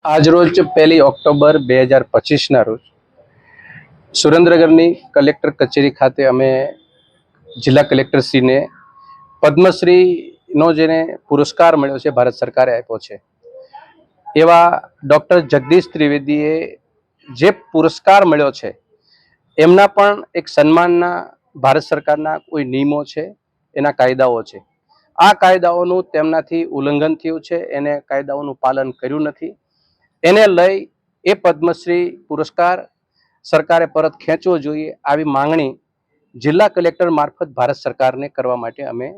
આજરોજ 1 ઓક્ટોબર 2025ના રોજ સુરેન્દ્રનગરની કલેક્ટર કચેરી ખાતે અમે જિલ્લા કલેક્ટરશ્રીને પદ્મશ્રીનો જેને પુરસ્કાર મળ્યો છે, ભારત સરકારે આપ્યો છે, એવા ડૉક્ટર જગદીશ ત્રિવેદીએ જે પુરસ્કાર મળ્યો છે એમના પણ એક સન્માનના ભારત સરકારના કોઈ નિયમો છે, એના કાયદાઓ છે. આ કાયદાઓનું તેમનાથી ઉલ્લંઘન થયું છે, એને કાયદાઓનું પાલન કર્યું નથી. એને લઈ એ પદ્મશ્રી પુરસ્કાર સરકારે પરત ખેંચવો જોઈએ, આવી માંગણી જિલ્લા કલેક્ટર મારફત ભારત સરકારને કરવા માટે અમે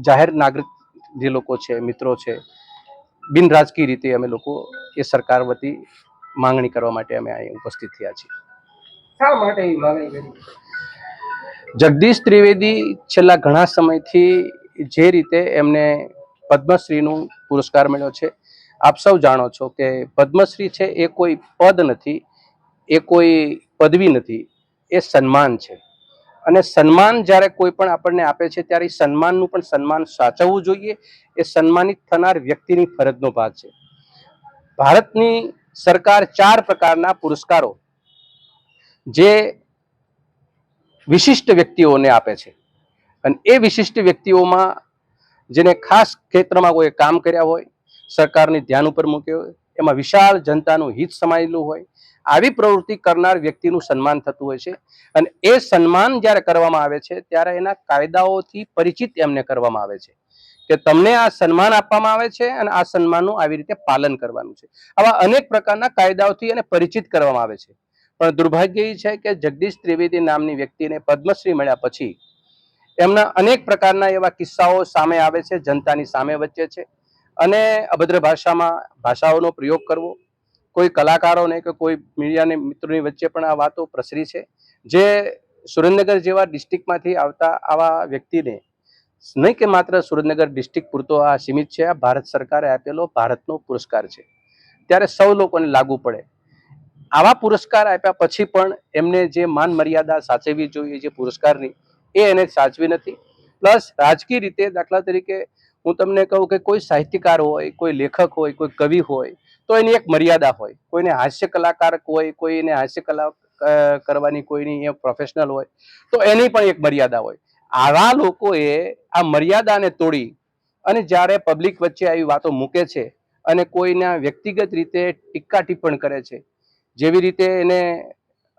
જાહેર નાગરિક જે લોકો છે, મિત્રો છે, બિન રાજકીય રીતે અમે લોકો એ સરકાર વતી માંગણી કરવા માટે અમે અહીં ઉપસ્થિત થયા છીએ. શા માટે એ માંગણી કરી? જગદીશ ત્રિવેદી છેલ્લા ઘણા સમયથી જે રીતે એમને પદ્મશ્રીનું પુરસ્કાર મળ્યો છે, આપ સૌ જાણો છો કે પદ્મશ્રી છે એ કોઈ પદ નથી, એ કોઈ પદવી નથી, એ સન્માન છે. અને સન્માન જ્યારે કોઈ પણ આપણને આપે છે ત્યારે સન્માનનું પણ સન્માન સાચવવું જોઈએ. એ સન્માનિત થનાર વ્યક્તિની ફરજનો ભાગ છે. ભારતની સરકાર 4 પ્રકારના પુરસ્કારો જે વિશિષ્ટ વ્યક્તિઓને આપે છે, અને એ વિશિષ્ટ વ્યક્તિઓમાં જેને ખાસ ક્ષેત્રમાં કોઈ કામ કર્યા હોય, સરકારની ધ્યાન ઉપર મૂક્યો હોય, એમાં વિશાળ જનતાનું હિત સમાયેલું હોય, આવી પ્રવૃત્તિ કરનાર વ્યક્તિનું સન્માન થતું હોય છે. અને એ સન્માન જ્યારે કરવામાં આવે છે ત્યારે એના કાયદાઓથી પરિચિત એમને કરવામાં આવે છે કે તમને આ સન્માન આપવામાં આવે છે અને આ સન્માનનું આવી રીતે પાલન કરવાનું છે. આવા અનેક પ્રકારના કાયદાઓથી એને પરિચિત કરવામાં આવે છે. પણ દુર્ભાગ્ય એ છે કે જગદીશ ત્રિવેદી નામની વ્યક્તિને પદ્મશ્રી મળ્યા પછી એમના અનેક પ્રકારના એવા કિસ્સાઓ સામે આવે છે, જનતાની સામે વચ્ચે છે. અને અભદ્ર ભાષાઓનો પ્રયોગ કરવો, કોઈ કલાકારોને કે કોઈ મીડિયાને મિત્રોની વચ્ચે પણ આ વાતો પ્રસરી છે, જે સુરેન્દ્રનગર જેવા ડિસ્ટ્રિક્ટમાંથી આવતા આવા વ્યક્તિને નહીં કે માત્ર સુરેન્દ્રનગર ડિસ્ટ્રિક્ટ પૂરતો આ સીમિત છે, આ ભારત સરકારે આપેલો ભારતનો પુરસ્કાર છે, ત્યારે સૌ લોકોને લાગુ પડે. આવા પુરસ્કાર આપ્યા પછી પણ એમને જે માન મર્યાદા સાચવવી જોઈએ જે પુરસ્કારની, એ એને સાચવી નથી. પ્લસ રાજકીય રીતે, દાખલા તરીકે હું તમને કહું કે કોઈ સાહિત્યકાર હોય, કોઈ લેખક હોય, કોઈ કવિ હોય, તો એની એક મર્યાદા હોય. કોઈને હાસ્ય કલાકાર હોય, કોઈને હાસ્ય કલા કરવાની કોઈની પ્રોફેશનલ હોય, તો એની પણ એક મર્યાદા હોય. આવા લોકોએ આ મર્યાદાને તોડી અને જ્યારે પબ્લિક વચ્ચે આવી વાતો મૂકે છે અને કોઈના વ્યક્તિગત રીતે ટીકા ટિપ્પણ કરે છે, જેવી રીતે એને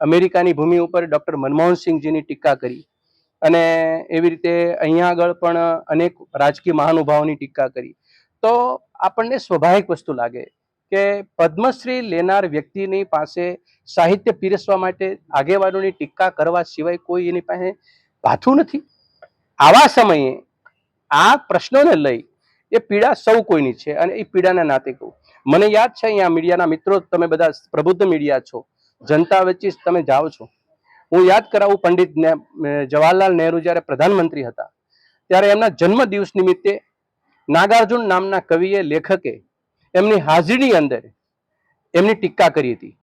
અમેરિકાની ભૂમિ ઉપર ડૉક્ટર મનમોહનસિંહજીની ટીકા કરી, અને એવી રીતે અહીંયા આગળ પણ અનેક રાજકીય મહાનુભાવોની ટીકા કરી, તો આપણને સ્વાભાવિક વસ્તુ લાગે કે પદ્મશ્રી લેનાર વ્યક્તિની પાસે સાહિત્ય પીરસવા માટે આગેવાનોની ટીકા કરવા સિવાય કોઈ એની પાસે ભાથું નથી. આવા સમયે આ પ્રશ્નોને લઈ એ પીડા સૌ કોઈની છે, અને એ પીડાના નાતે કહું, મને યાદ છે અહીંયા મીડિયાના મિત્રો, તમે બધા પ્રબુદ્ધ મીડિયા છો, જનતા વચ્ચે તમે જાઓ છો. હું યાદ કરાવું, પંડિત જવાહરલાલ નહેરુ જ્યારે પ્રધાનમંત્રી હતા ત્યારે એમના જન્મ દિવસ નિમિત્તે નાગાર્જુન નામના કવિએ, લેખકે એમની હાજરીની અંદર એમની ટીકા કરી હતી.